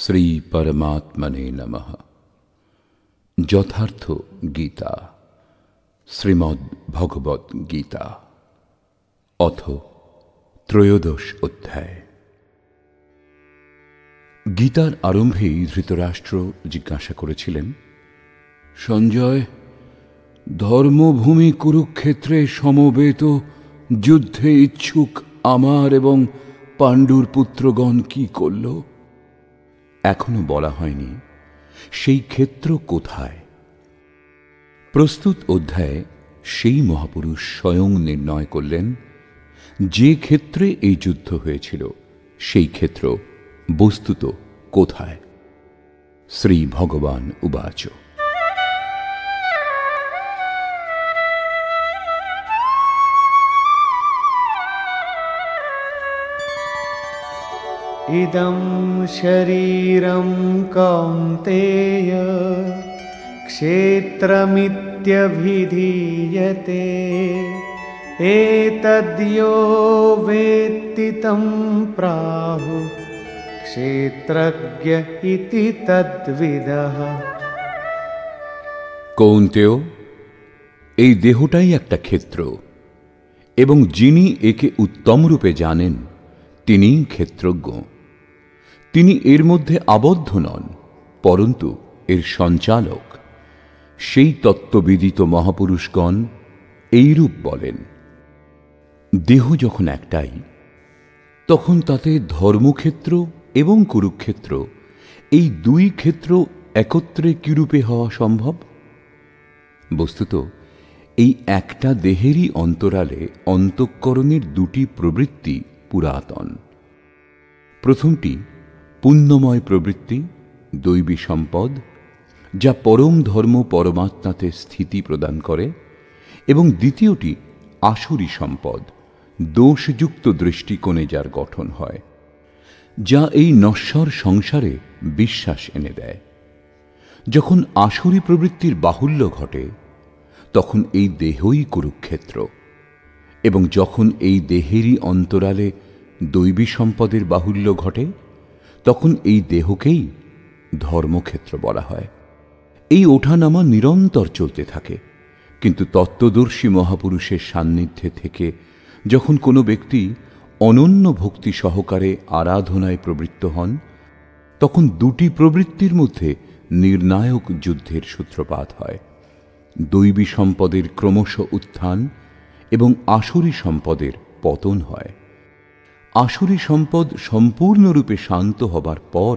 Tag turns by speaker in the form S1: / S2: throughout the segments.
S1: শ্রী পরমাত্মনে নমঃ। যথার্থ গীতা, শ্রীমদ্ ভগবদ্ গীতা, অথ ত্রয়োদশ অধ্যায়। গীতার আরম্ভেই ধৃতরাষ্ট্র জিজ্ঞাসা করেছিলেন, সঞ্জয়, ধর্মভূমি কুরুক্ষেত্রে সমবেত যুদ্ধে ইচ্ছুক আমার এবং পাণ্ডুর পুত্রগণ কি করল? এখনো বলা হয়নি সেই ক্ষেত্র কোথায়। প্রস্তুত অধ্যায়ে সেই মহাপুরুষ স্বয়ং নির্ণয় করলেন যে ক্ষেত্রে এই যুদ্ধ হয়েছিল সেই ক্ষেত্র বস্তুত কোথায়। শ্রী ভগবান উবাচ,
S2: ইদং শরীরং কৌন্তেয় ক্ষেত্রমিত্যভিধীয়তে এতদ্যো বেত্তি তং প্রাহুঃ ক্ষেত্রজ্ঞ ইতি তদ্বিদঃ।
S1: কৌন্তেয়, এই দেহটাই একটা ক্ষেত্র এবং যিনি একে উত্তম রূপে জানেন তিনি ক্ষেত্রজ্ঞ। তিনি এর মধ্যে আবদ্ধ নন, পরন্তু এর সঞ্চালক। সেই তত্ত্ববিদিত মহাপুরুষগণ এইরূপ বলেন। দেহ যখন একটাই, তখন তাতে ধর্মক্ষেত্র এবং কুরুক্ষেত্র এই দুই ক্ষেত্র একত্রে কিরূপে হওয়া সম্ভব? বস্তুত এই একটা দেহেরই অন্তরালে অন্তঃকরণের দুটি প্রবৃত্তি পুরাতন। প্রথমটি পুণ্যময় প্রবৃত্তি, দৈবী সম্পদ, যা পরম ধর্ম পরমাত্মাতে স্থিতি প্রদান করে, এবং দ্বিতীয়টি আসুরী সম্পদ, দোষযুক্ত দৃষ্টিকোণে যার গঠন হয়, যা এই নশ্বর সংসারে বিশ্বাস এনে দেয়। যখন আসুরী প্রবৃত্তির বাহুল্য ঘটে তখন এই দেহই কুরুক্ষেত্র, এবং যখন এই দেহেরই অন্তরালে দৈবী সম্পদের বাহুল্য ঘটে তখন এই দেহকেই ধর্মক্ষেত্র বলা হয়। এই ওঠানামা নিরন্তর চলতে থাকে, কিন্তু তত্ত্বদর্শী মহাপুরুষের সান্নিধ্যে থেকে যখন কোনো ব্যক্তি অনন্য ভক্তি সহকারে আরাধনায় প্রবৃত্ত হন, তখন দুটি প্রবৃত্তির মধ্যে নির্ণায়ক যুদ্ধের সূত্রপাত হয়। দৈবী সম্পদের ক্রমশ উত্থান এবং আসুরী সম্পদের পতন হয়। আসুরী সম্পদ সম্পূর্ণরূপে শান্ত হবার পর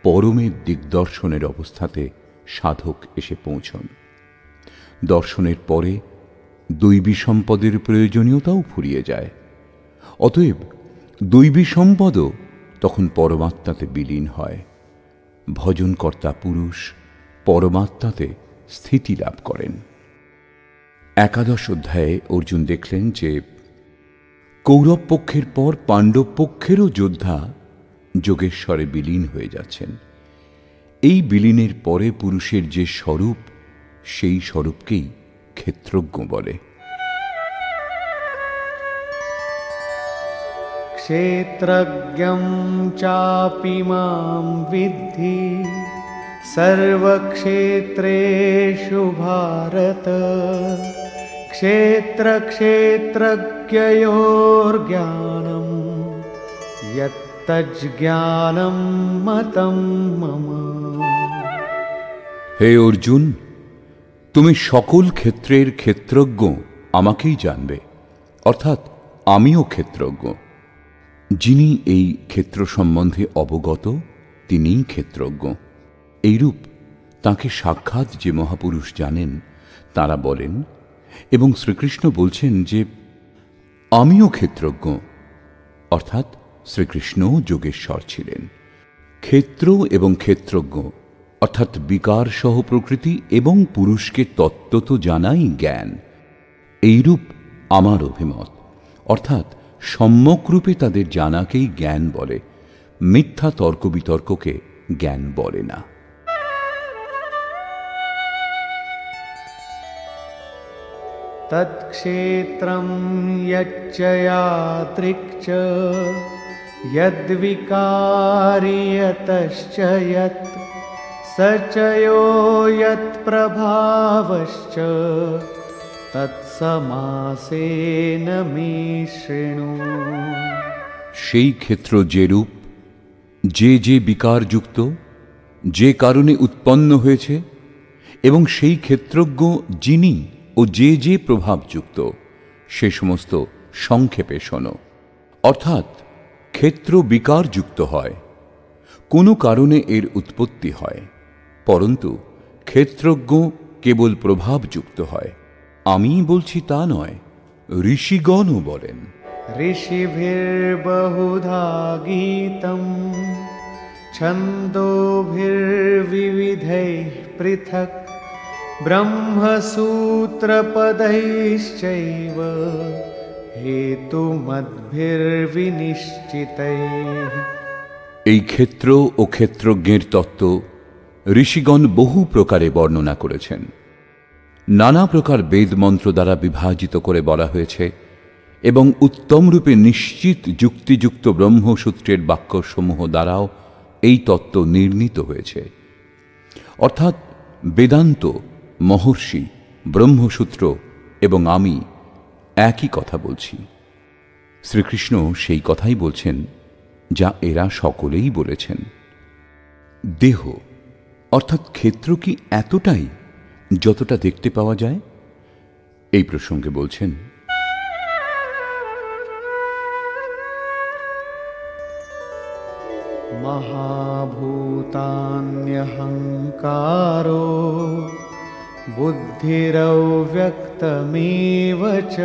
S1: পরমের দিগদর্শনের অবস্থাতে সাধক এসে পৌঁছন। দর্শনের পরে দৈবী সম্পদের প্রয়োজনীয়তাও ফুরিয়ে যায়। অতএব দৈবী সম্পদও তখন পরমাত্মাতে বিলীন হয়। ভজনকর্তা পুরুষ পরমাত্মাতে স্থিতি লাভ করেন। একাদশ অধ্যায়ে অর্জুন দেখলেন যে কৌরব পক্ষের পর পাণ্ডব পক্ষেরও যোদ্ধা যোগেশ্বরে বিলীন হয়ে যাচ্ছেন। এই বিলীনের পরে পুরুষের যে স্বরূপ, সেই স্বরূপকেই ক্ষেত্রজ্ঞ বলে।
S2: ক্ষেত্রজ্ঞং চাপি মাং বিদ্ধি সর্বক্ষেত্রেষু ভারত ক্ষেত্রক্ষেত্রজ্ঞয়োর্জ্ঞানম যত্তজ্জ্ঞানম মতং মম।
S1: হে অর্জুন, তুমি সকল ক্ষেত্রের ক্ষেত্রজ্ঞ আমাকেই জানবে, অর্থাৎ আমিও ক্ষেত্রজ্ঞ। যিনি এই ক্ষেত্র সম্বন্ধে অবগত তিনিই ক্ষেত্রজ্ঞ। এইরূপ তাঁকে সাক্ষাৎ যে মহাপুরুষ জানেন তাঁরা বলেন, এবং শ্রীকৃষ্ণ বলছেন যে আমিও ক্ষেত্রজ্ঞ, অর্থাৎ শ্রীকৃষ্ণ যোগেশ্বর ছিলেন। ক্ষেত্র এবং ক্ষেত্রজ্ঞ অর্থাৎ বিকার সহ প্রকৃতি এবং পুরুষকে তত্ত্বত জানাই জ্ঞান। এইরূপ আমার অভিমত, অর্থাৎ সম্যকরূপে তাদের জানাকেই জ্ঞান বলে, মিথ্যা তর্ক বিতর্ককে জ্ঞান বলে না।
S2: তৎক্ষেত্রং যচ্চ যাদৃক্ চ यद्विकारि यतश्च यत् स च यो यत्प्रभावश्च তৎসমাসেন মে শৃণু।
S1: সেই ক্ষেত্র যে রূপ, যে যে বিকারযুক্ত, যে কারণে উৎপন্ন হয়েছে, এবং সেই ক্ষেত্রজ্ঞ যিনি ও যে যে প্রভাবযুক্ত, সে সমস্ত সংক্ষেপে শোনো। অর্থাৎ ক্ষেত্র বিকারযুক্ত হয়, কোনো কারণে এর উৎপত্তি হয়, পরন্তু ক্ষেত্রজ্ঞ কেবল প্রভাবযুক্ত হয়। আমি বলছি তা নয়, ঋষিগণও বলেন।
S2: ঋষিভির্বহুধা গীতম ছন্দোভির্বিবিধৈঃ পৃথক ব্রহ্মসূত্রপदैश्चैव হেতুমদ্ভির্বিনিশ্চিতৈঃ।
S1: এই ক্ষেত্র ও ক্ষেত্রজ্ঞের তত্ত্ব ঋষিগণ বহু প্রকারে বর্ণনা করেছেন। নানা প্রকার বেদমন্ত্র দ্বারা বিভাজিত করে বলা হয়েছে এবং উত্তম রূপে নিশ্চিত যুক্তিযুক্ত ব্রহ্মসূত্রের বাক্যসমূহ দ্বারাও এই তত্ত্ব নির্ণীত হয়েছে। অর্থাৎ বেদান্ত, মহর্ষি, ব্রহ্মসূত্র এবং আমি একই কথা বলছি। শ্রীকৃষ্ণ সেই কথাই বলছেন যা এরা সকলেই বলেছেন। দেহ অর্থাৎ ক্ষেত্র কি এতটাই যতটা দেখতে পাওয়া যায়? এই প্রসঙ্গে বলছেন,
S2: মহাভূতান্যহংকারো বুদ্ধিরব্যক্তমেব চ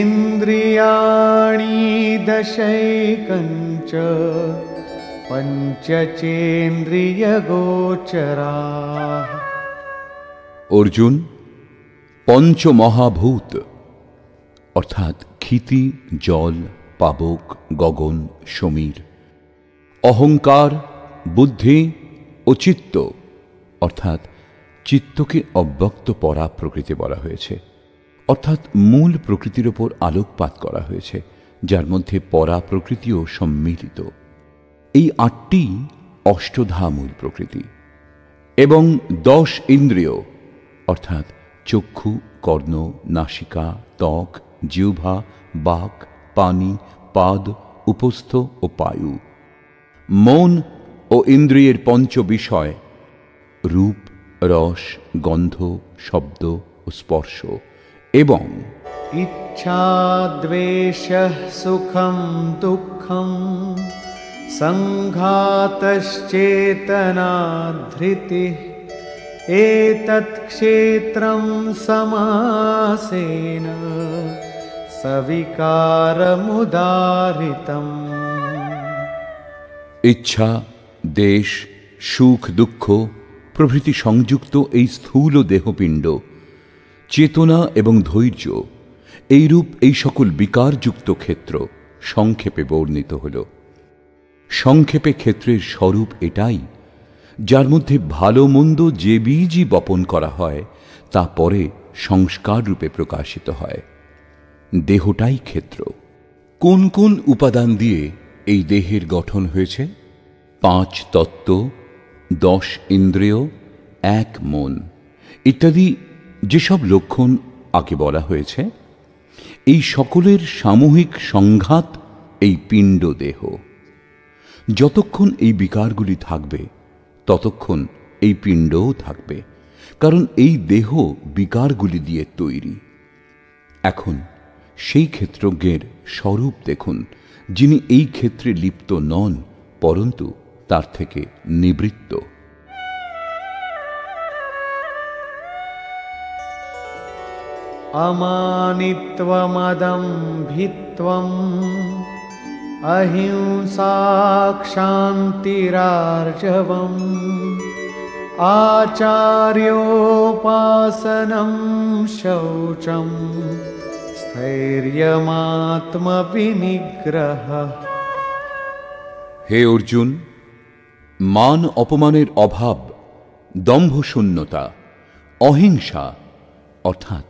S2: ইন্দ্রিয়াণি দশৈকঞ্চ পঞ্চচেন্দ্রিয়গোচরাঃ।
S1: অর্জুন, পঞ্চমহাভূত অর্থাৎ ক্ষিতি, জল, পাবক, গগন, সমীর, অহংকার, বুদ্ধি ও চিত্ত অর্থাৎ চিত্তকে অব্যক্ত পরা প্রকৃতি বলা হয়েছে। অর্থাৎ মূল প্রকৃতির ওপর আলোকপাত করা হয়েছে, যার মধ্যে পরা প্রকৃতিও সম্মিলিত। এই আটটি অষ্টধা মূল প্রকৃতি। এবং 10 ইন্দ্রিয় অর্থাৎ চক্ষু, কর্ণ, নাসিকা, ত্বক, জিহ্বা, বাক, পানি, পাদ, উপস্থ ও পায়ু। মন ও ইন্দ্রিয়ের পঞ্চ বিষয় রূপ, রস, গন্ধ, শব্দ ও স্পর্শ। এবং
S2: ইচ্ছা, দ্বেষঃ, সুখম দুঃখম সংঘাতশ্চেতনা ধৃতিঃ এতৎ ক্ষেত্রম সমাসেন সবিকারমুদাহৃতম।
S1: ইচ্ছা, দেশ, সুখ, দুঃখ প্রভৃতি সংযুক্ত এই স্থূল দেহপিণ্ড, চেতনা এবং ধৈর্য এইরূপ এই সকল বিকারযুক্ত ক্ষেত্র সংক্ষেপে বর্ণিত হল। সংক্ষেপে ক্ষেত্রের স্বরূপ এটাই, যার মধ্যে ভালো মন্দ যে বীজই বপন করা হয় তা পরে সংস্কার রূপে প্রকাশিত হয়। দেহটাই ক্ষেত্র। কোন কোন উপাদান দিয়ে এই দেহের গঠন হয়েছে? 5 তত্ত্ব, 10 ইন্দ্রিয়, 1 মন ইত্যাদি যেসব লক্ষণ আগে বলা হয়েছে, এই সকলের সামূহিক সংঘাত এই পিণ্ড দেহ। যতক্ষণ এই বিকারগুলি থাকবে ততক্ষণ এই পিণ্ডও থাকবে, কারণ এই দেহ বিকারগুলি দিয়ে তৈরি। এখন সেই ক্ষেত্রজ্ঞের স্বরূপ দেখুন, যিনি এই ক্ষেত্রে লিপ্ত নন, পরন্তু তার থেকে নিবৃত্ত।
S2: অমানিত্বমদম্ভিত্বম অহিংসা ক্ষান্তিরার্জবম আচার্যোপাসনম শৌচম স্থৈর্যমাত্মবিনিগ্রহ।
S1: হে অর্জুন, মান অপমানের অভাব, দম্ভশূন্যতা, অহিংসা অর্থাৎ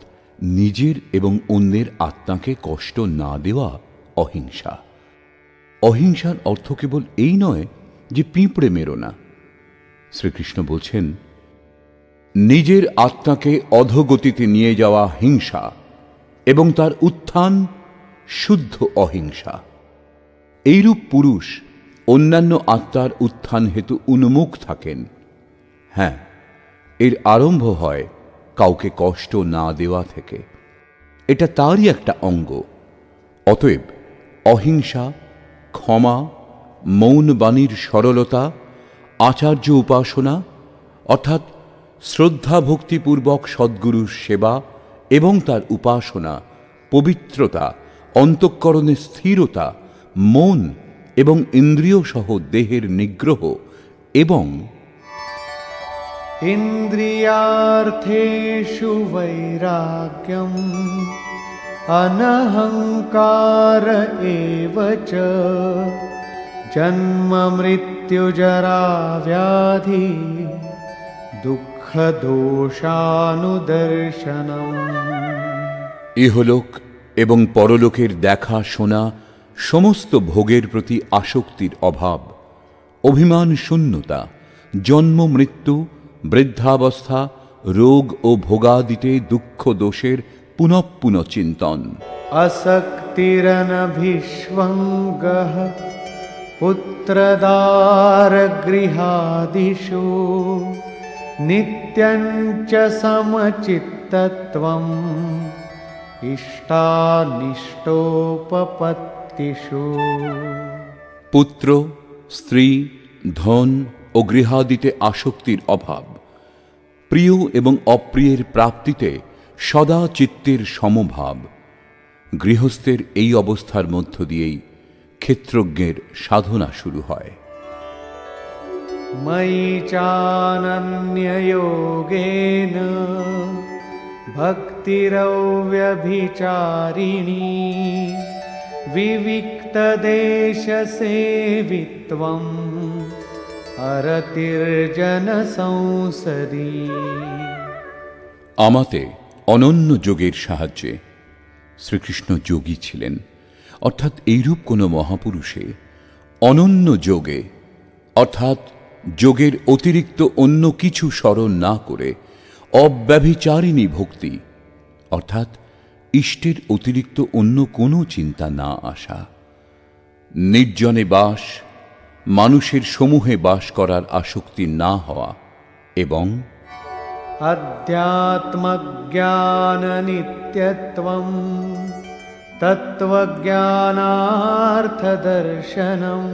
S1: নিজের এবং অন্যের আত্মাকে কষ্ট না দেওয়া অহিংসা, অহিংসার অর্থ কেবল এই নয় যে পিঁপড়ে মেরো না। শ্রীকৃষ্ণ বলছেন, নিজের আত্মাকে অধোগতিতে নিয়ে যাওয়া হিংসা এবং তার উত্থান শুদ্ধ অহিংসা। এইরূপ পুরুষ অন্যান্য আত্মার উত্থান হেতু উন্মুখ থাকেন। হ্যাঁ, এর আরম্ভ হয় কাউকে কষ্ট না দেওয়া থেকে। এটা তারই একটা অঙ্গ। অতএব অহিংসা, ক্ষমা, মৌন বাণীর সরলতা, আচার্য উপাসনা অর্থাৎ শ্রদ্ধা ভক্তিপূর্বক সদ্গুরুর সেবা এবং তার উপাসনা, পবিত্রতা, অন্তঃকরণের স্থিরতা, মন এবং ইন্দ্রিয় সহ দেহের নিগ্রহ এবং
S2: ইন্দ্রিয়ার্থেষু বৈরাগ্যম অনহংকার এব চ জন্ম মৃত্যু জরা ব্যাধি দুঃখ দোষানুদর্শনম।
S1: ইহলোক এবং পরলোকের দেখা শোনা সমস্ত ভোগের প্রতি আসক্তির অভাব, অভিমান শূন্যতা, জন্ম মৃত্যু, বৃদ্ধাবস্থা, রোগ ও ভোগাদিতে দুঃখ দোষের পুনঃপুন চিন্তন।
S2: আসক্তিরনভিষ্বঙ্গঃ পুত্রদার গৃহাদিষু নিত্যং চ সমচিত্তত্বম ইষ্টানিষ্টোপপত্তিষু।
S1: পুত্র, স্ত্রী, ধন ও গৃহাদিতে আসক্তির অভাব, প্রিয় এবং অপ্রিয়ের প্রাপ্তিতে সদা চিত্তের সমভাব। গৃহস্থের এই অবস্থার মধ্য দিয়েই ক্ষেত্রজ্ঞের সাধনা শুরু হয়।
S2: ময়ি চানন্যযোগেন ভক্তিরব্যভিচারিণী বিবিক্তদেশসেবিত্বম অরতির্জন সংসদী।
S1: আমাতে অনন্য যোগের সাহায্যে, শ্রীকৃষ্ণ যোগী ছিলেন, অর্থাৎ এইরূপ কোন মহাপুরুষে অনন্য যোগে অর্থাৎ যোগের অতিরিক্ত অন্য কিছু স্মরণ না করে অব্যভিচারিণী ভক্তি অর্থাৎ ইষ্টের অতিরিক্ত অন্য কোনো চিন্তা না আসা, নির্জনে বাস, মানুষের সমূহে বাস করার আসক্তি না হওয়া এবং
S2: অধ্যাত্মজ্ঞান নিত্যত্বম তত্ত্বজ্ঞানার্থদর্শনম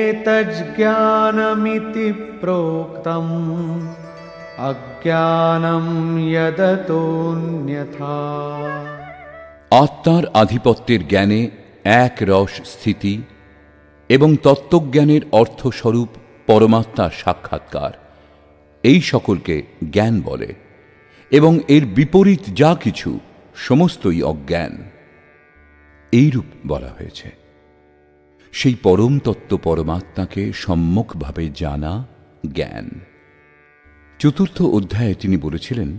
S2: এতজ্জ্ঞানমিতি প্রোক্তম অজ্ঞানম যদতোন্যথা।
S1: আত্মার আধিপত্যের জ্ঞানে এক রস স্থিতি এবং তত্ত্বজ্ঞানের অর্থস্বরূপ পরমাত্মার সাক্ষাৎকার, এই সকলকে জ্ঞান বলে এবং এর বিপরীত যা কিছু সমস্তই অজ্ঞান। এইরূপ বলা হয়েছে। সেই পরম তত্ত্ব পরমাত্মাকে সম্যকভাবে জানা জ্ঞান। চতুর্থ অধ্যায়ে তিনি বলেছিলেন,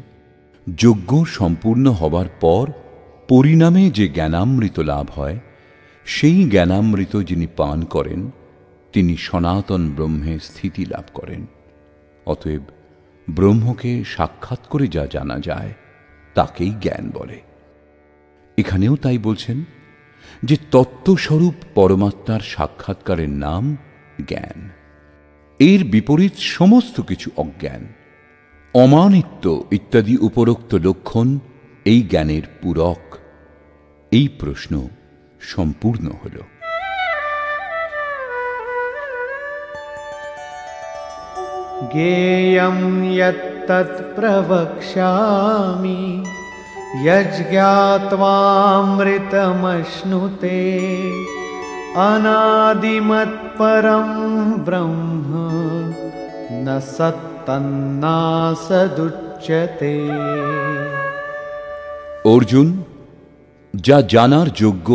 S1: যজ্ঞ সম্পূর্ণ হবার পর পরিণামে যে জ্ঞানামৃত লাভ হয়, সেই জ্ঞানামৃত যিনি পান করেন তিনি সনাতন ব্রহ্মে স্থিতি লাভ করেন। অতএব ব্রহ্মকে সাক্ষাৎ করে যা জানা যায় তাকেই জ্ঞান বলে। এখানেও তাই বলছেন যে তত্ত্বস্বরূপ পরমাত্মার সাক্ষাৎকারের নাম জ্ঞান। এর বিপরীত সমস্ত কিছু অজ্ঞান, অমানিত্ব ইত্যাদি উপরোক্ত লক্ষণ এই জ্ঞানের পূরক। এই প্রশ্ন সম্পূর্ণ হল।
S2: জ্ঞেয়ং যত্তৎ প্রবক্ষ্যামি যজ্ঞাত্বামৃতমশ্নুতে অনাদিমৎপরম ব্রহ্ম ন সত্তন্নাসদুচ্যতে।
S1: অর্জুন, যা জানার যোগ্য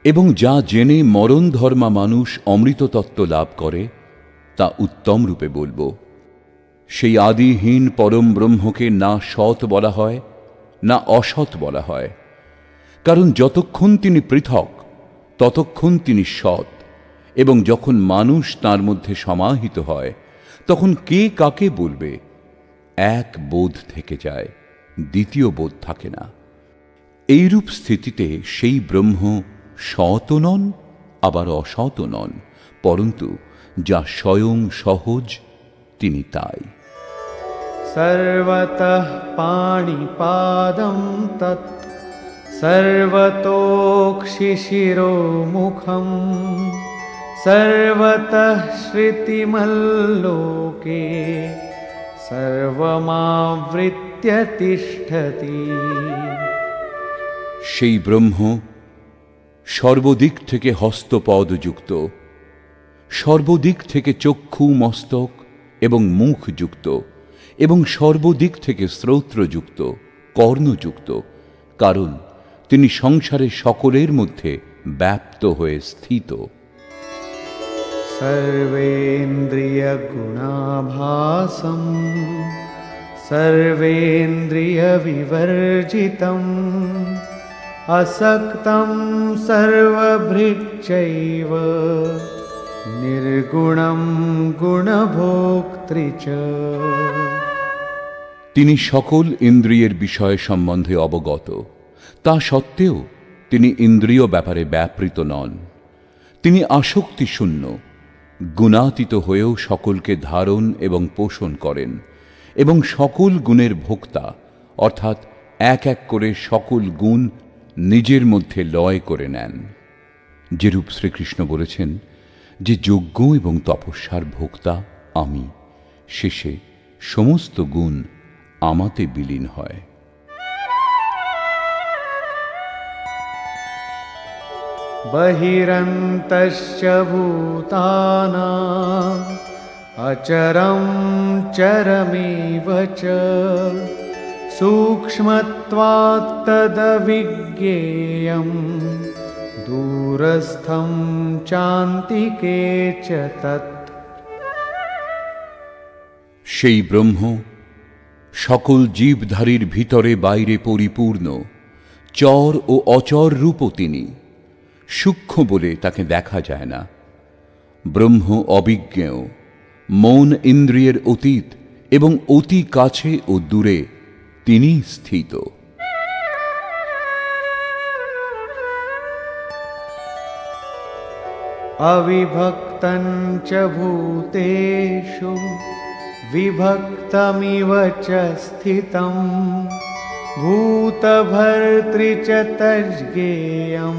S1: এবং যা জেনে মরণ ধর্মা মানুষ অমৃততত্ত্ব লাভ করে তা উত্তম রূপে বলবো। সেই আদিহীন পরম ব্রহ্মকে না সৎ বলা হয় না অসৎ বলা হয়, কারণ যতক্ষণ তিনি পৃথক ততক্ষণ তিনি সৎ, এবং যখন মানুষ তার মধ্যে সমাহিত হয় তখন কে কাকে বলবে? এক বোধ থেকে যায়, দ্বিতীয় বোধ থাকে না। এইরূপ স্থিতিতে সেই ব্রহ্ম সৎ নন, আবার অসৎ নন, পরন্তু যা স্বয়ং সহজ তিনি তাই।
S2: सर्वतः पाणिपादं तत् सर्वतोक्षिशिरोमुखं सर्वतः श्रुतिमल्लोके सर्वमावृत्य तिष्ठति।
S1: সেই ব্রহ্ম সর্বদিক থেকে হস্তপদযুক্ত, সর্বদিক থেকে চক্ষু মস্তক এবং মুখ যুক্ত, এবং সর্বদিক থেকে শ্রোত্রযুক্ত, কর্ণযুক্ত, কারণ তিনি সংসারের সকলের মধ্যে ব্যাপ্ত হয়ে স্থিত।
S2: सर्वेन्द्रियगुणाभासं सर्वेन्द्रियविवर्जितं असक्तं सर्वभृच्चैव निर्गुणं गुणभोक्तृ च।
S1: তিনি সকল ইন্দ্রিয়ের বিষয় সম্বন্ধে অবগত, তা সত্ত্বেও তিনি ইন্দ্রিয় ব্যাপারে ব্যাপৃত নন। তিনি আসক্তি শূন্য, গুণাতীত হয়েও সকলকে ধারণ এবং পোষণ করেন, এবং সকল গুণের ভোক্তা, অর্থাৎ এক এক করে সকল গুণ নিজের মধ্যে লয় করে নেন। যেরূপ শ্রীকৃষ্ণ বলেছেন যে যজ্ঞ এবং তপস্যার ভোক্তা আমি, শেষে সমস্ত গুণ আমাতে বিলীন হয়।
S2: बहिरन्तश्च भूतानाम् अचरं चरमेव च सूक्ष्मत्वात् तदविज्ञेयं दूरस्थं चान्तिके च तत्।
S1: সেই ব্রহ্ম সকল জীবধারীর ভিতরে বাইরে পরিপূর্ণ, চর ও অচর রূপও তিনি। সূক্ষ্ম বলে তাকে দেখা যায় না। ব্রহ্ম অবিজ্ঞেয়, মন ইন্দ্রিয়ের অতীত এবং অতি কাছে ও দূরে তিনি স্থিত।
S2: अविभक्तं च भूतेषु विभक्तमिव च स्थितं भूतभर्तृ च तज्ज्ञेयं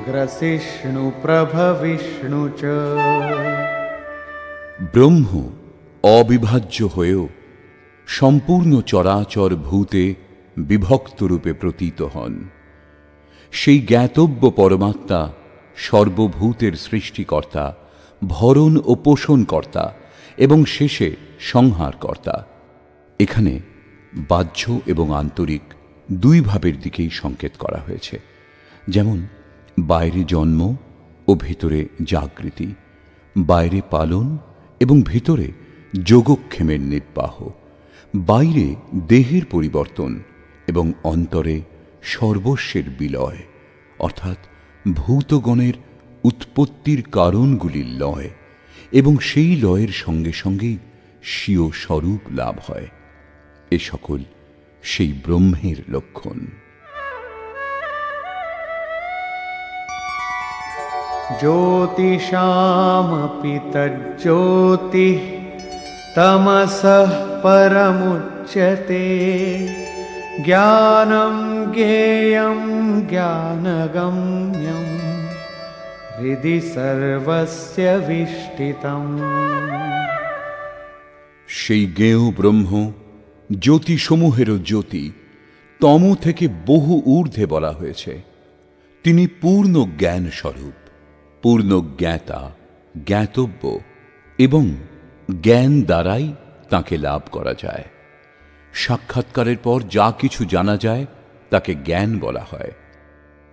S2: ग्रसिष्णु प्रभविष्णु च।
S1: ব্রহ্ম অবিভাজ্য হয়েও সম্পূর্ণ চরাচর ভূতে বিভক্ত রূপে প্রতীত হন। সেই জ্ঞাতব্য পরমাত্মা সর্বভূতের সৃষ্টিকর্তা, ভরণ ও পোষণকর্তা এবং শেষে সংহারকর্তা। এখানে বাহ্য এবং আন্তরিক দুই ভাবের দিকেই সংকেত করা হয়েছে, যেমন বাইরে জন্ম ও ভিতরে জাগৃতি, বাইরে পালন এবং ভিতরে যোগক্ষেমের নির্বাহ, বাইরে দেহের পরিবর্তন এবং অন্তরে সর্বস্বের বিলয়, অর্থাৎ ভূতগণের উৎপত্তির কারণগুলির লয়, এবং সেই লয়ের সঙ্গে সঙ্গেই স্বীয় স্বরূপ লাভ হয়। এ সকল সেই ব্রহ্মের লক্ষণ।
S2: ज्योतिषामपि तज्ज्योतिः तमसः परमुच्यते ज्ञानं ज्ञेयं ज्ञानगम्यं हृदि सर्वस्य विष्ठितम्।
S1: সেই জ্ঞেয় ব্রহ্ম জ্যোতিসমূহেরও জ্যোতি, তম থেকে বহু ঊর্ধ্বে বলা হয়েছে। তিনি পূর্ণ জ্ঞান স্বরূপ, পূর্ণ জ্ঞাতা, জ্ঞাতব্য, এবং জ্ঞান দ্বারাই তাকে লাভ করা যায়। সাক্ষাৎকারের পর যা কিছু জানা যায় তাকে জ্ঞান বলা হয়।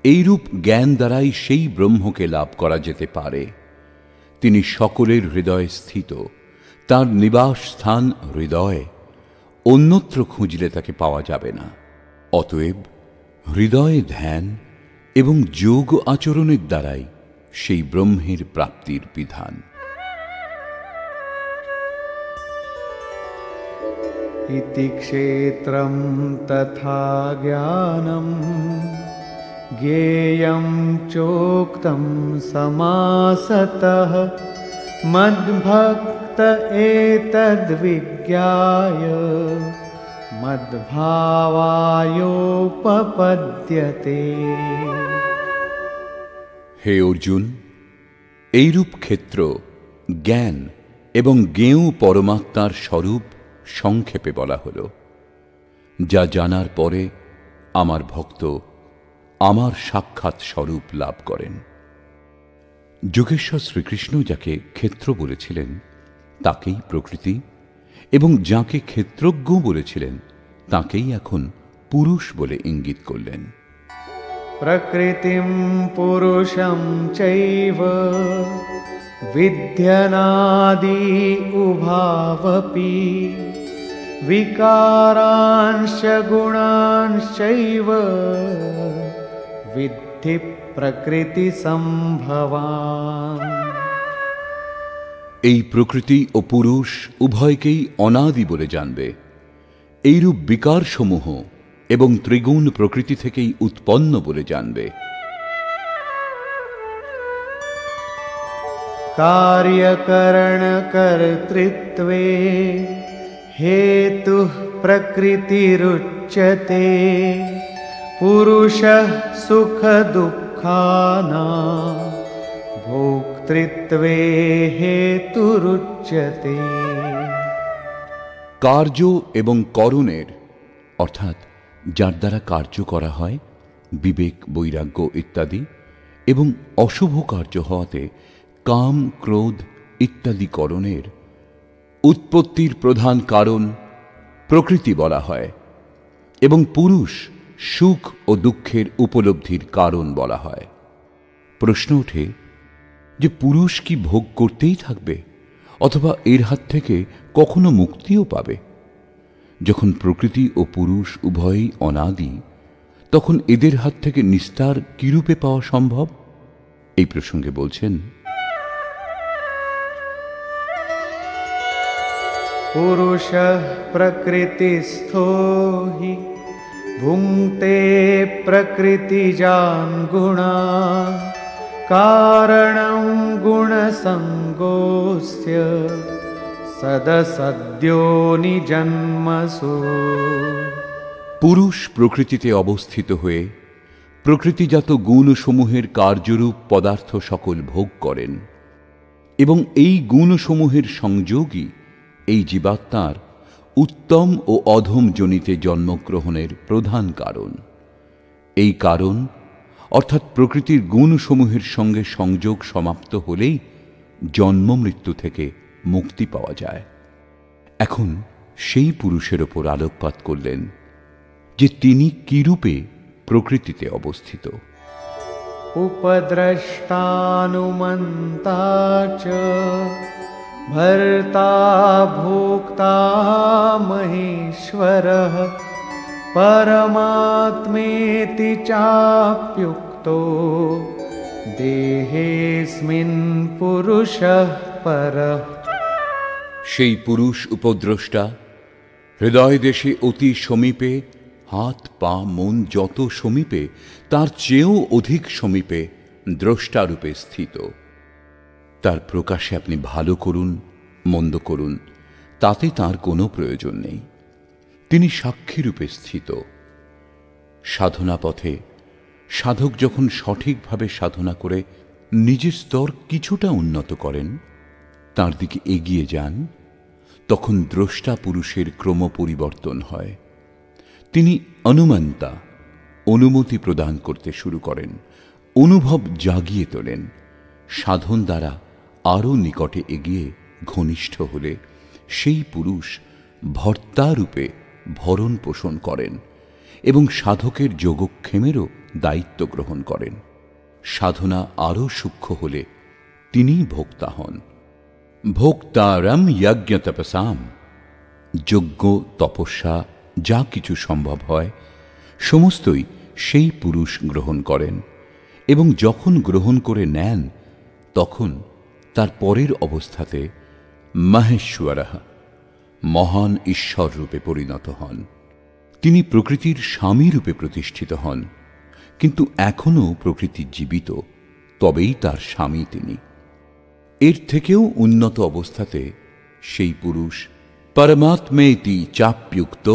S1: এইরূপ জ্ঞান দ্বারাই সেই ব্রহ্মকে লাভ করা যেতে পারে। তিনি সকলের হৃদয়ে স্থিত, তার নিবাস স্থান হৃদয়, অন্যত্র খুঁজলে তাকে পাওয়া যাবে না। অতএব হৃদয়ে ধ্যান এবং যোগ আচরণের দ্বারাই সেই ব্রহ্মের প্রাপ্তির বিধান।
S2: इति क्षेत्रं तथा ज्ञानं ज्ञेयं चोक्तं समासतः मद्भक्त एतद्विज्ञाय मद्भावायोपपद्यते।
S1: হে অর্জুন, এইরূপ ক্ষেত্র, জ্ঞান এবং জ্ঞেয় পরমাত্মার স্বরূপ সংক্ষেপে বলা হল, যা জানার পরে আমার ভক্ত আমার সাক্ষাৎ স্বরূপ লাভ করেন। যোগেশ্বর শ্রীকৃষ্ণ যাকে ক্ষেত্র বলেছিলেন তাকেই প্রকৃতি, এবং যাকে ক্ষেত্রজ্ঞ বলেছিলেন তাকেই এখন পুরুষ বলে ইঙ্গিত করলেন।
S2: প্রকৃতিম পুরুষম চৈব বিদ্যনাদি উভাবপি বিকারাংশ গুণাংশৈব বিদ্ধি প্রকৃতি সম্ভবান।
S1: এই প্রকৃতি ও পুরুষ উভয়কেই অনাদি বলে জানবে। এইরূপ বিকারসমূহ এবং ত্রিগুণ প্রকৃতি থেকেই উৎপন্ন বলে জানবে।
S2: कार्यकरण कर्तृत्वे हेतुः प्रकृतिरुच्यते पुरुषः सुख दुःखानां भोक्तृत्वे हेतुरुच्यते।
S1: কার্য এবং করণের, অর্থাৎ যার দ্বারা কার্য করা হয়, বিবেক, বৈরাগ্য ইত্যাদি, এবং অশুভ কার্য হওয়াতে কাম, ক্রোধ ইত্যাদি করণের উৎপত্তির প্রধান কারণ প্রকৃতি বলা হয়, এবং পুরুষ সুখ ও দুঃখের উপলব্ধির কারণ বলা হয়। প্রশ্ন ওঠে যে পুরুষ কি ভোগ করতেই থাকবে, অথবা এর হাত থেকে কখনো মুক্তিও পাবে? যখন প্রকৃতি ও পুরুষ উভয়ই অনাদি, তখন এদের হাত থেকে নিস্তার কিরূপে পাওয়া সম্ভব? এই প্রসঙ্গে বলছেন,
S2: पुरुषः प्रकृतिस्थो हि भुङ्क्ते प्रकृतिजान् गुणान् कारणं गुणसङ्गोऽस्य सदसद्यो निजन्मसु।
S1: পুরুষ প্রকৃতিতে অবস্থিত হয়ে প্রকৃতিজাত গুণসমূহের কার্যরূপ পদার্থ সকল ভোগ করেন, এবং এই গুণসমূহের সংযোগই এই জীবাত্মার উত্তম ও অধম যোনিতে জন্মগ্রহণের প্রধান কারণ। এই কারণ অর্থাৎ প্রকৃতির গুণসমূহের সঙ্গে সংযোগ সমাপ্ত হলেই জন্ম মৃত্যু থেকে মুক্তি পাওয়া যায়। এখন সেই পুরুষের ওপর আলোকপাত করলেন যে তিনি কিরূপে প্রকৃতিতে অবস্থিত।
S2: उपद्रष्टानुमन्ता च भर्ता भोक्ता महेश्वरः परमात्मेति चाप्युक्तो देहेऽस्मिन् पुरुषः परः।
S1: সেই পুরুষ উপদ্রষ্টা, হৃদয় দেশে অতি সমীপে, হাত পা মন যত সমীপে তার চেয়েও অধিক সমীপে দ্রষ্টারূপে স্থিত। তার প্রকাশে আপনি ভালো করুন, মন্দ করুন, তাতে তার কোনো প্রয়োজন নেই। তিনি সাক্ষীরূপে স্থিত। সাধনা পথে সাধক যখন সঠিকভাবে সাধনা করে নিজের স্তর কিছুটা উন্নত করেন, তার দিকে এগিয়ে যান, তখন দ্রষ্টা পুরুষের ক্রম পরিবর্তন হয়। তিনি অনুমন্তা, অনুমতি প্রদান করতে শুরু করেন, অনুভব জাগিয়ে তোলেন। সাধন দ্বারা আরও নিকটে এগিয়ে ঘনিষ্ঠ হলে সেই পুরুষ ভর্তারূপে ভরণ পোষণ করেন এবং সাধকের যোগক্ষেমেরও দায়িত্ব গ্রহণ করেন। সাধনা আরও সূক্ষ্ম হলে তিনিই ভোক্তা হন। ভোক্তারম যজ্ঞ তপসাম, যজ্ঞ তপস্যা যা কিছু সম্ভব হয় সমস্তই সেই পুরুষ গ্রহণ করেন এবং যখন গ্রহণ করে নেন তখন তার পরের অবস্থাতে মহেশ্বরঃ মহান ঈশ্বর রূপে পরিণত হন। তিনি প্রকৃতির স্বামী রূপে প্রতিষ্ঠিত হন, কিন্তু এখনও প্রকৃতি জীবিত, তবেই তার স্বামী তিনি। এর থেকেও উন্নত অবস্থাতে সেই পুরুষ পরমাত্মেতি চাপ্যুক্ত,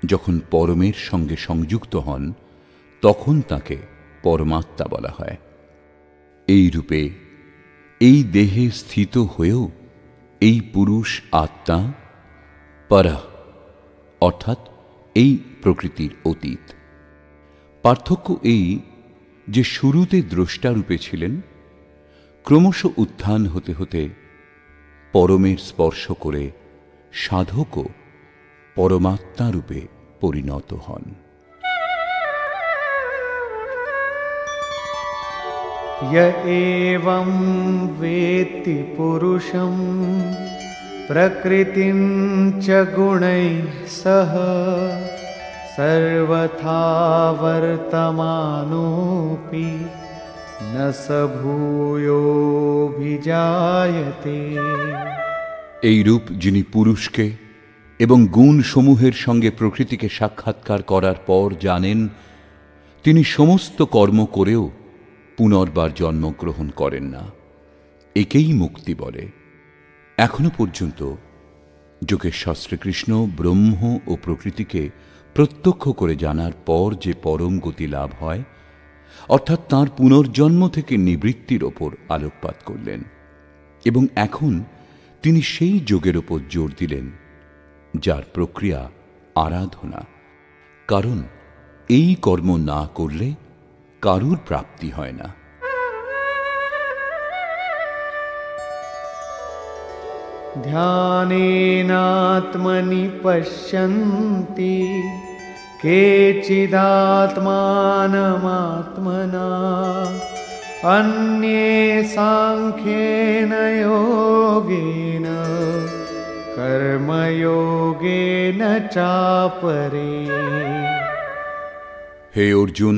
S1: যখন পরমের সঙ্গে সংযুক্ত হন তখন তাকে পরমাত্মা বলা হয়। এই রূপে এই দেহে স্থিত হয়েও এই পুরুষ আত্মা পরঃ অর্থাৎ এই প্রকৃতির অতীত। পার্থক্য এই যে শুরুতে দ্রষ্টারূপে ছিলেন, ক্রমশ উত্থান হতে হতে পরমের স্পর্শ করে সাধকও পরমাত্মা রূপে পরিণত হন।
S2: य एवं वेत्ति पुरुषं प्रकृतिं च गुणैः सह सर्वथा वर्तमानोऽपि न स भूयोऽभिजायते।
S1: এইরূপ যিনি পুরুষকে এবং গুণ সমূহের সঙ্গে প্রকৃতিকে সাক্ষাৎকার করার পর জানেন, তিনি সমস্ত কর্ম করেও পুনর্বার জন্মগ্রহণ করেন না। একেই মুক্তি বলে। এখনো পর্যন্ত যোগেশ্বর শ্রীকৃষ্ণ ব্রহ্ম ও প্রকৃতিকে প্রত্যক্ষ করে জানার পর যে পরম গতি লাভ হয়, অর্থাৎ তাঁর পুনর্জন্ম থেকে নিবৃত্তির ওপর আলোকপাত করলেন, এবং এখন তিনি সেই যোগের ওপর জোর দিলেন যার প্রক্রিয়া আরাধনা। কারণ এই কর্ম না করলে কারুর প্রাপ্তি হয় না।
S2: ध्यानेनात्मनि पश्यन्ति केचिदात्मानमात्मना अन्ये सांख्येन योगेन कर्मयोगेन चापरे।
S1: হে অর্জুন,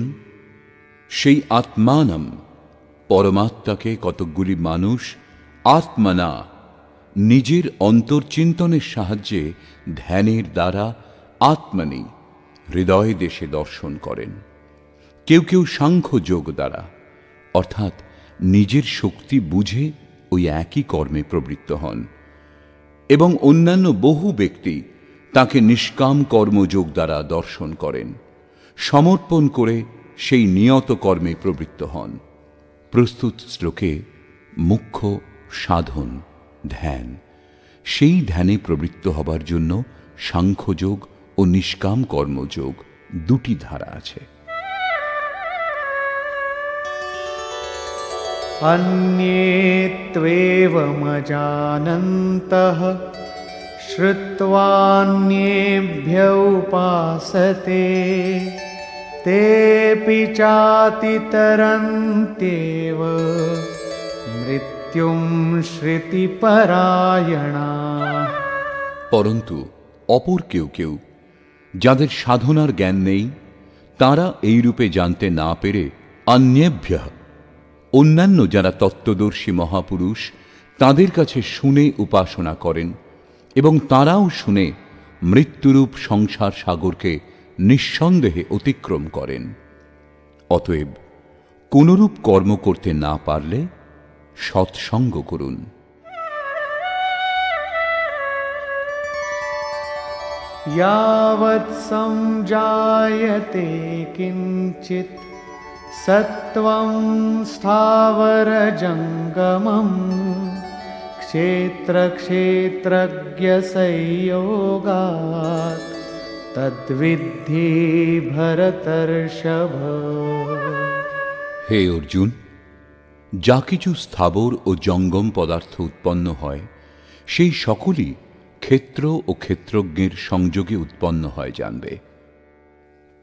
S1: সেই আত্মানম পরমাত্মাকে কতকগুলি মানুষ আত্মনা নিজের অন্তর্চিন্তনের সাহায্যে ধ্যানের দ্বারা আত্মনি হৃদয় দেশে দর্শন করেন। কেউ কেউ সাংখ্য যোগ দ্বারা অর্থাৎ নিজের শক্তি বুঝে ওই একই কর্মে প্রবৃত্ত হন, এবং অন্যান্য বহু ব্যক্তি তাকে নিষ্কাম কর্মযোগ দ্বারা দর্শন করেন, সমর্পণ করে সেই নিয়ত কর্মে প্রবৃত্ত হন। প্রস্তুত শ্লোকে মুখ্য সাধন ধ্যান, সেই ধ্যানে প্রবৃত্ত হবার জন্য সাংখ্যযোগ ও নিষ্কাম কর্মযোগ দুটি ধারা আছে।
S2: अन्ये त्वेवमजानन्तः श्रुत्वान्येभ्य उपासते तेऽपि चातितरन्त्येव मृत्युं श्रुतिपरायणाः।
S1: পরন্তু অপর কেউ কেউ যাদের সাধনার জ্ঞান নেই, তারা এই রূপে জানতে না পেরে অন্যেভ্য অন্যান্য যারা তত্ত্বদর্শী মহাপুরুষ তাদের কাছে শুনে উপাসনা করেন, এবং তারাও শুনে মৃত্যুরূপ সংসার সাগরকে নিঃসন্দেহে অতিক্রম করেন। অতএব কোনরূপ কর্ম করতে না পারলে সৎসঙ্গ করুন।
S2: यावत् संजायते किंचित् सत्त्वं स्थावरजङ्गमं क्षेत्रक्षेत्रज्ञसंयोगात् तद्विद्धि भरतर्षभ।
S1: হে অর্জুন, যা কিছু স্থাবর ও জঙ্গম পদার্থ উৎপন্ন হয় সেই সকলই ক্ষেত্র ও ক্ষেত্রজ্ঞের সংযোগে উৎপন্ন হয় জানবে।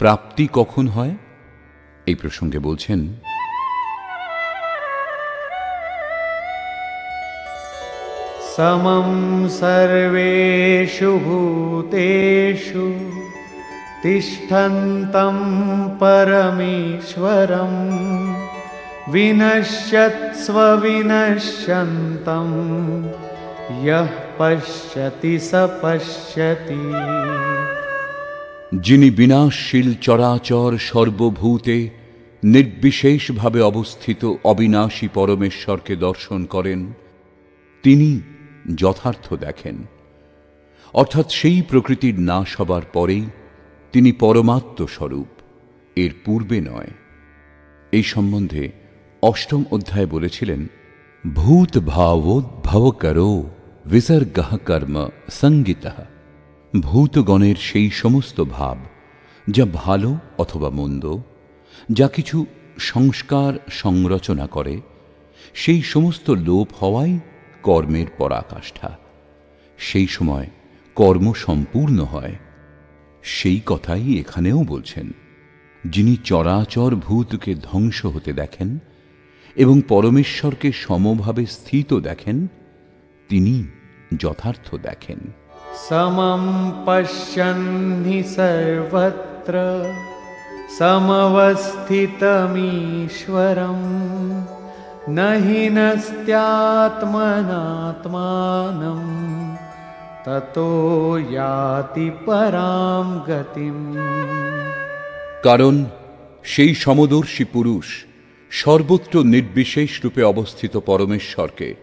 S1: প্রাপ্তি কখন হয় এই প্রসঙ্গে বলছেন,
S2: समं सर्वेषु भूतेषु तिष्ठन्तं परमेश्वरं विनश्यत्स्व विनश्यन्तं यः पश्यति स पश्यति।
S1: যিনি বিনাশশীল চরাচর সর্বভূতে নির্বিশেষভাবে অবস্থিত অবিনাশী পরমেশ্বরকে দর্শন করেন, তিনি যথার্থ দেখেন। অর্থাৎ সেই প্রকৃতির নাশ হবার পরেই তিনি পরমাত্ম স্বরূপ, এর পূর্বে নয়। এই সম্বন্ধে অষ্টম অধ্যায়ে বলেছিলেন, ভূত ভাবোদ্ভব করো বিসর্গঃ কর্ম সঙ্গীতঃ। ভূতগণের সেই সমস্ত ভাব, যা ভালো অথবা মন্দ, যা কিছু সংস্কার সংরচনা করে, সেই সমস্ত লোপ হওয়াই কর্মের পরাকাষ্ঠা। সেই সময় কর্ম সম্পূর্ণ হয়। সেই কথাই এখানেও বলছেন। যিনি চরাচর ভূতকে ধ্বংস হতে দেখেন এবং পরমেশ্বরকে সমভাবে স্থিত দেখেন, তিনি যথার্থ দেখেন।
S2: समं पश्यन् हि सर्वत्र समवस्थितमीश्वरं न हि नस्त्यात्मनात्मानं ततो याति परां गतिम्।
S1: কারণ সেই সমদর্শী পুরুষ সর্বত্র নির্বিশেষ রূপে অবস্থিত পরমেশ্বরকে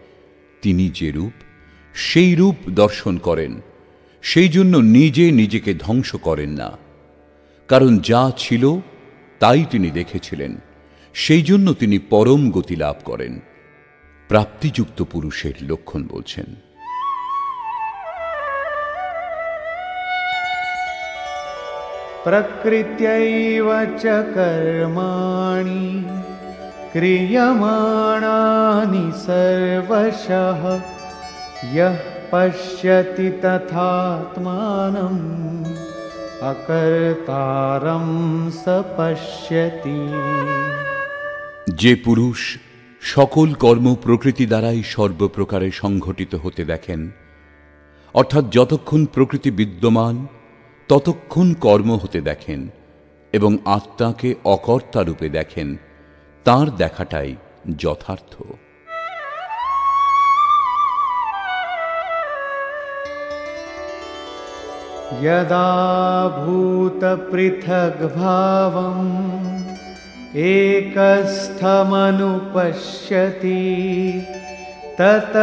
S1: তিনি যে রূপ, সেই রূপ দর্শন করেন। সেই জন্য নিজে নিজেকে ধ্বংস করেন না। কারণ যা ছিল তাই তিনি দেখেছিলেন। সেই জন্য তিনি পরম গতি লাভ করেন। প্রাপ্তিযুক্ত পুরুষের লক্ষণ বলছেন।
S2: प्रकृत्यैव च कर्माणि क्रियमाणानि सर्वशः यः पश्यति तथात्मानम् अकर्तारं स पश्यति।
S1: যে পুরুষ সকল কর্ম প্রকৃতি দ্বারাই সর্বপ্রকারে সংঘটিত হতে দেখেন, অর্থাৎ যতক্ষণ প্রকৃতি বিদ্যমান ততক্ষণ কর্ম হতে দেখেন এবং আত্মাকে অকর্তা রূপে দেখেন, তাঁর দেখাটাই যথার্থ।
S2: यदा भूतपृथग्भावम् एकस्थमनुपश्यति तत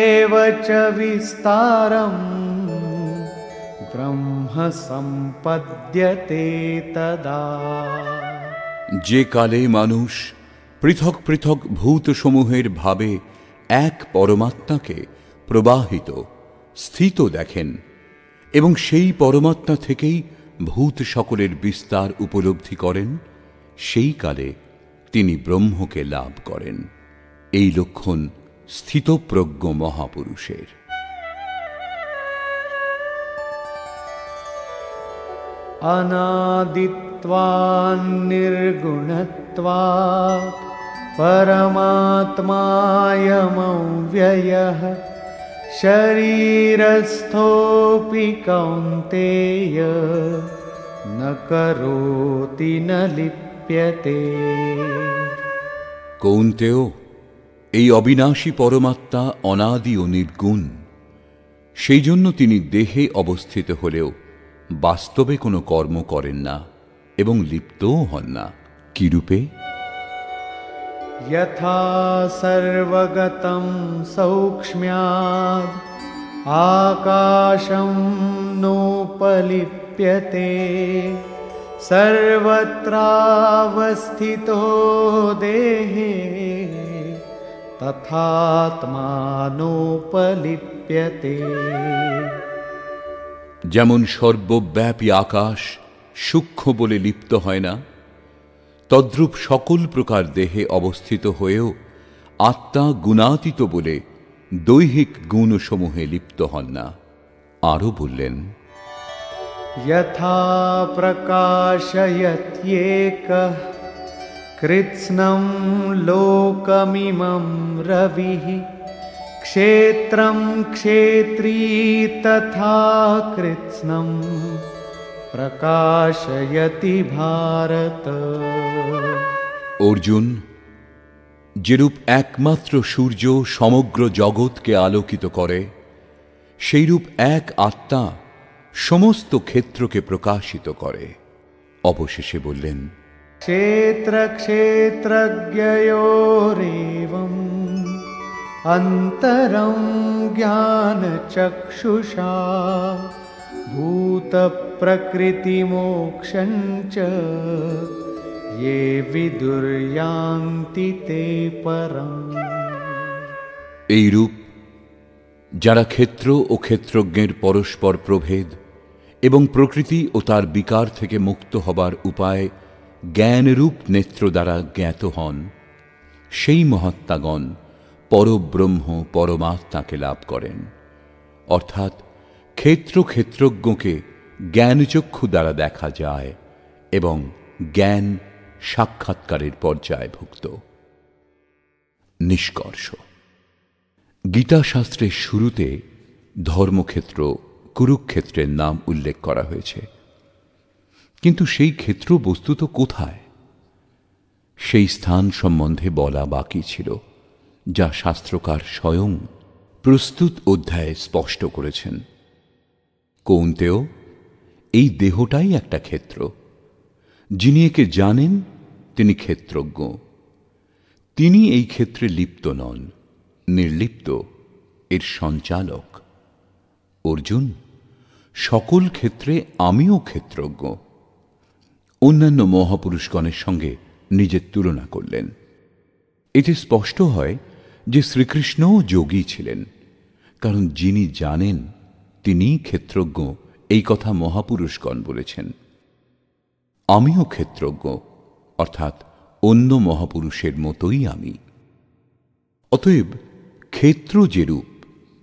S2: एव च विस्तारम् ब्रह्म सम्पद्यते तदा।
S1: যে কালে মানুষ পৃথক পৃথক ভূতসমূহের ভাবে এক পরমাত্মাকে প্রবাহিত স্থিত দেখেন এবং সেই পরমাত্মা থেকেই ভূত সকলের বিস্তার উপলব্ধি করেন, সেই কালে তিনি ব্রহ্মকে লাভ করেন। এই লক্ষণ স্থিতপ্রজ্ঞ মহাপুরুষের।
S2: अनादित्वान् निर्गुणत्वात् परमात्मायमव्ययः शरीरस्थोऽपि कौन्तेय न करोति न लिप्यते।
S1: কৌন্তেয়, এই অবিনাশী পরমাত্মা অনাদি ও নির্গুণ। সেই জন্য তিনি দেহে অবস্থিত হলেও বাস্তবে কোনো কর্ম করেন না এবং লিপ্তও হন না। কি রূপে?
S2: यथा सर्वगतं सौक्ष्म्याद् आकाशं नोपलिप्यते सर्वत्रावस्थितो देहे तथात्मानोपलिप्यते।
S1: যেমন সর্বব্যাপী আকাশ সূক্ষ্ম বলে লিপ্ত হয় না, তদ্রূপ সকল প্রকার দেহে অবস্থিত হয়েও আত্মা গুণাতীত বলে দৈহিক গুণসমূহে লিপ্ত হন না। আরও বললেন,
S2: यथा प्रकाशयत्येकः कृत्स्नं लोकमिमं रविः क्षेत्रं क्षेत्री तथा कृत्स्नं प्रकाशयति भारत।
S1: অর্জুন, যেরূপ একমাত্র সূর্য সমগ্র জগৎকে আলোকিত করে, সেইরূপ এক আত্মা সমস্ত ক্ষেত্রকে প্রকাশিত করে। অবশেষে বললেন,
S2: क्षेत्र क्षेत्रज्ञयोरेवम् अन्तरं ज्ञानचक्षुषा भूतप्रकृतिमोक्षं च ये विदुर्यान्ति ते परम्।
S1: এইরূপ যারা ক্ষেত্র ও ক্ষেত্রজ্ঞের পরস্পর প্রভেদ এবং প্রকৃতি ও তার বিকার থেকে মুক্ত হবার উপায় জ্ঞানরূপ নেত্র দ্বারা জ্ঞাত হন, সেই মহাত্মাগণ পরব্রহ্ম পরমাত্মাকে লাভ করেন। অর্থাৎ ক্ষেত্র ক্ষেত্রজ্ঞকে জ্ঞানচক্ষু দ্বারা দেখা যায় এবং জ্ঞান সাক্ষাৎকারের পর্যায়ভুক্ত। নিষ্কর্ষ: গীতাশাস্ত্রের শুরুতে ধর্মক্ষেত্র কুরুক্ষেত্রের নাম উল্লেখ করা হয়েছে, কিন্তু সেই ক্ষেত্র বস্তুত কোথায়, সেই স্থান সম্বন্ধে বলা বাকি ছিল, যা শাস্ত্রকার স্বয়ং প্রস্তুত অধ্যায়ে স্পষ্ট করেছেন। কৌন্তেয়, এই দেহটাই একটা ক্ষেত্র। যিনি একে জানেন তিনি ক্ষেত্রজ্ঞ। তিনি এই ক্ষেত্রে লিপ্ত নন, নির্লিপ্ত, এর সঞ্চালক। অর্জুন, সকল ক্ষেত্রে আমিও ক্ষেত্রজ্ঞ। অন্যান্য মহাপুরুষগণের সঙ্গে নিজের তুলনা করলেন। এতে স্পষ্ট হয় যে শ্রীকৃষ্ণও যোগী ছিলেন, কারণ যিনি জানেন তিনিই ক্ষেত্রজ্ঞ, এই কথা মহাপুরুষগণ বলেছেন। আমিও ক্ষেত্রজ্ঞ, অর্থাৎ অন্য মহাপুরুষের মতোই আমি। অতএব ক্ষেত্র যেরূপ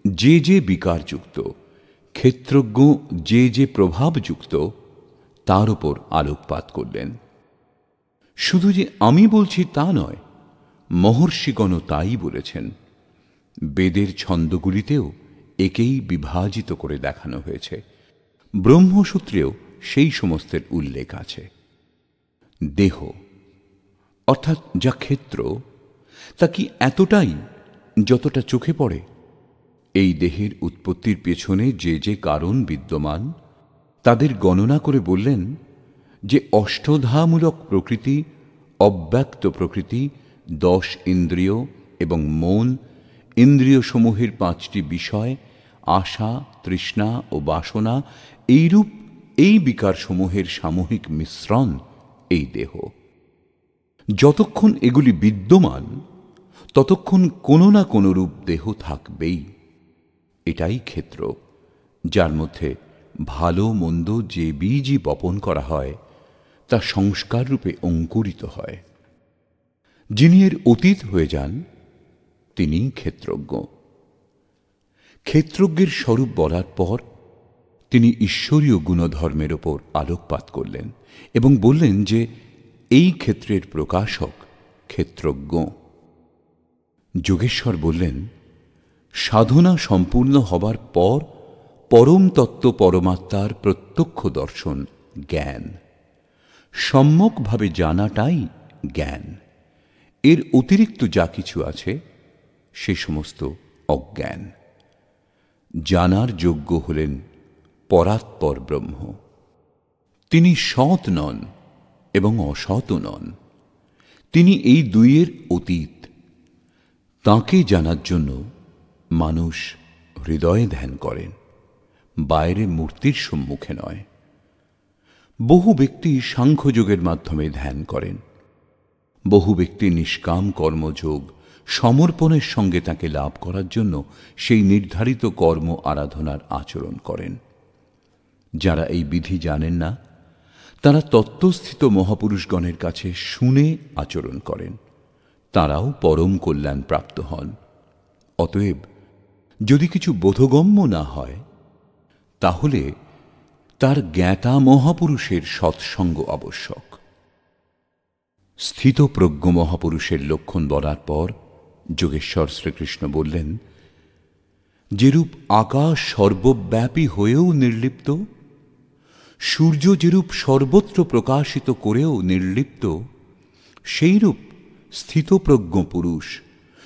S1: যে যে বিকারযুক্ত, ক্ষেত্রজ্ঞ যে যে প্রভাবযুক্ত, তার উপর আলোকপাত করলেন। শুধু যে আমি বলছি তা নয়, মহর্ষিগণও তাই বলেছেন। বেদের ছন্দগুলিতেও একেই বিভাজিত করে দেখানো হয়েছে। ব্রহ্মসূত্রেও সেই সমস্তের উল্লেখ আছে। দেহ অর্থাৎ যা ক্ষেত্র, তা কি এতটাই যতটা চোখে পড়ে? এই দেহের উৎপত্তির পেছনে যে যে কারণ বিদ্যমান, তাদের গণনা করে বললেন যে অষ্টধামূলক প্রকৃতি, অব্যক্ত প্রকৃতি, 10 ইন্দ্রিয় এবং মন, ইন্দ্রিয়সমূহের 5টি বিষয়, আশা, তৃষ্ণা ও বাসনা, এইরূপ এই বিকারসমূহের সামূহিক মিশ্রণ এই দেহ। যতক্ষণ এগুলি বিদ্যমান, ততক্ষণ কোনো না কোনো রূপ দেহ থাকবেই। এটাই ক্ষেত্র, যার মধ্যে ভালো মন্দ যে বীজই বপন করা হয়, তা সংস্কার রূপে অঙ্কুরিত হয়। যিনি এর অতীত হয়ে যান, তিনিই ক্ষেত্রজ্ঞ। ক্ষেত্রজ্ঞের স্বরূপ বলার পর তিনি ঈশ্বরীয় গুণধর্মের ওপর আলোকপাত করলেন এবং বললেন যে এই ক্ষেত্রের প্রকাশক ক্ষেত্রজ্ঞ। যোগেশ্বর বললেন, সাধনা সম্পূর্ণ হবার পর পরম তত্ত্ব পরমাত্মার প্রত্যক্ষ দর্শন জ্ঞান। সম্যকভাবে জানাটাই জ্ঞান। এর অতিরিক্ত যা কিছু আছে সে সমস্ত অজ্ঞান। জানার যোগ্য হলেন পরাৎপর ব্রহ্ম। তিনি সৎ নন এবং অসৎও নন। তিনি এই দুইয়ের অতীত। তাঁকে জানার জন্য মানুষ হৃদয়ে ধ্যান করেন, বাইরে মূর্তির সম্মুখে নয়। বহু ব্যক্তি সাংখ্যযোগের মাধ্যমে ধ্যান করেন। বহু ব্যক্তি নিষ্কাম কর্মযোগ সমর্পণের সঙ্গে তাকে লাভ করার জন্য সেই নির্ধারিত কর্ম আরাধনার আচরণ করেন। যারা এই বিধি জানেন না, তারা তত্ত্বস্থিত মহাপুরুষগণের কাছে শুনে আচরণ করেন। তারাও পরম কল্যাণ প্রাপ্ত হন। অতএব যদি কিছু বোধগম্য না হয়, তাহলে তার জ্ঞাতা মহাপুরুষের সৎসঙ্গ আবশ্যক। স্থিতপ্রজ্ঞ মহাপুরুষের লক্ষণ বলার পর যোগেশ্বর শ্রীকৃষ্ণ বললেন, যেরূপ আকাশ সর্বব্যাপী হয়েও নির্লিপ্ত, সূর্য যেরূপ সর্বত্র প্রকাশিত করেও নির্লিপ্ত, সেইরূপ স্থিতপ্রজ্ঞ পুরুষ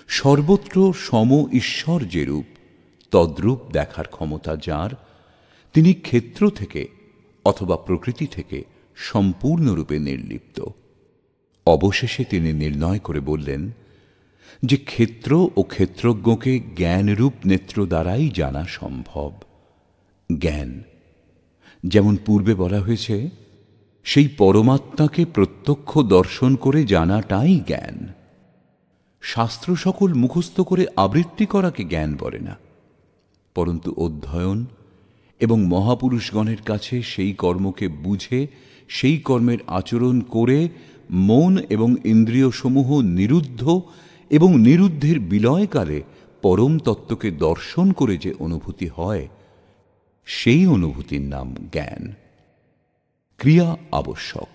S1: সর্বত্র সম ঈশ্বর যেরূপ তদ্রূপ দেখার ক্ষমতা যার, তিনি ক্ষেত্র থেকে অথবা প্রকৃতি থেকে সম্পূর্ণরূপে নির্লিপ্ত। অবশেষে তিনি নির্ণয় করে বললেন যে ক্ষেত্র ও ক্ষেত্রজ্ঞকে জ্ঞানরূপ নেত্র দ্বারাই জানা সম্ভব। জ্ঞান, যেমন পূর্বে বলা হয়েছে, সেই পরমাত্মাকে প্রত্যক্ষ দর্শন করে জানাটাই জ্ঞান। শাস্ত্র সকল মুখস্থ করে আবৃত্তি করাকে জ্ঞান বলে না, পরন্তু অধ্যয়ন এবং মহাপুরুষগণের কাছে সেই কর্মকে বুঝে সেই কর্মের আচরণ করে মন এবং ইন্দ্রিয়সমূহ নিরুদ্ধ এবং নিরুদ্ধের বিলয়কালে পরম তত্ত্বকে দর্শন করে যে অনুভূতি হয়, সেই অনুভূতির নাম জ্ঞান। ক্রিয়া আবশ্যক।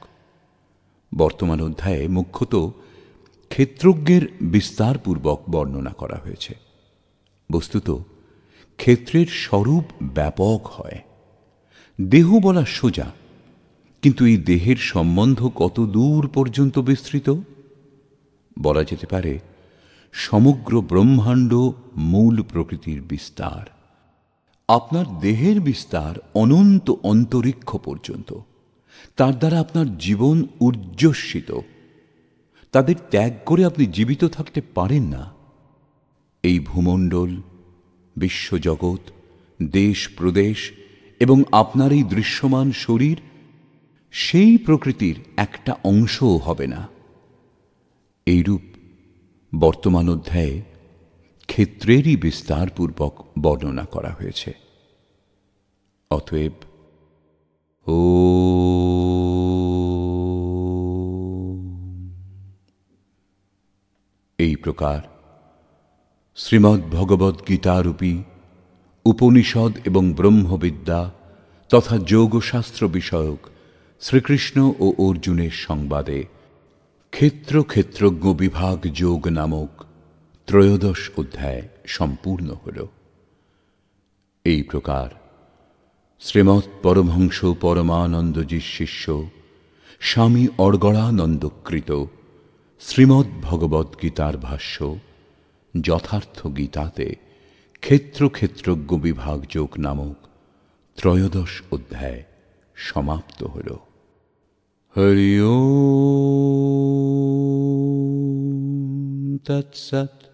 S1: বর্তমান অধ্যায়ে মুখ্যত ক্ষেত্রজ্ঞের বিস্তারপূর্বক বর্ণনা করা হয়েছে। বস্তুত ক্ষেত্রের স্বরূপ ব্যাপক হয়। দেহ বলা সোজা, কিন্তু এই দেহের সম্বন্ধ কত দূর পর্যন্ত বিস্তৃত? বলা যেতে পারে সমগ্র ব্রহ্মাণ্ড মূল প্রকৃতির বিস্তার। আপনার দেহের বিস্তার অনন্ত অন্তরিক্ষ পর্যন্ত। তার দ্বারা আপনার জীবন উর্জ্বস্বিত। তাদের ত্যাগ করে আপনি জীবিত থাকতে পারেন না। এই ভূমণ্ডল, বিশ্বজগৎ, দেশ প্রদেশ এবং আপনার এই দৃশ্যমান শরীর সেই প্রকৃতির একটা অংশও হবে না। এইরূপ বর্তমান অধ্যায়ে ক্ষেত্রেরই বিস্তারপূর্বক বর্ণনা করা হয়েছে। অতএব এই প্রকার শ্রীমদ্ ভগবদ্ গীতারূপী উপনিষদ এবং ব্রহ্মবিদ্যা তথা যোগশাস্ত্র বিষয়ক শ্রীকৃষ্ণ ও অর্জুনের সংবাদে ক্ষেত্র ক্ষেত্রজ্ঞ বিভাগ যোগ নামক ত্রয়োদশ অধ্যায় সম্পূর্ণ হল। এই প্রকার শ্রীমৎ পরমহংস পরমানন্দজির শিষ্য স্বামী অর্গড়ানন্দকৃত শ্রীমদ্ ভগবদ্ গীতার ভাষ্য যথার্থ গীতাতে ক্ষেত্র ক্ষেত্রজ্ঞ বিভাগ যোগ নামক ত্রয়োদশ অধ্যায় সমাপ্ত হল। হরি ওম তৎসৎ।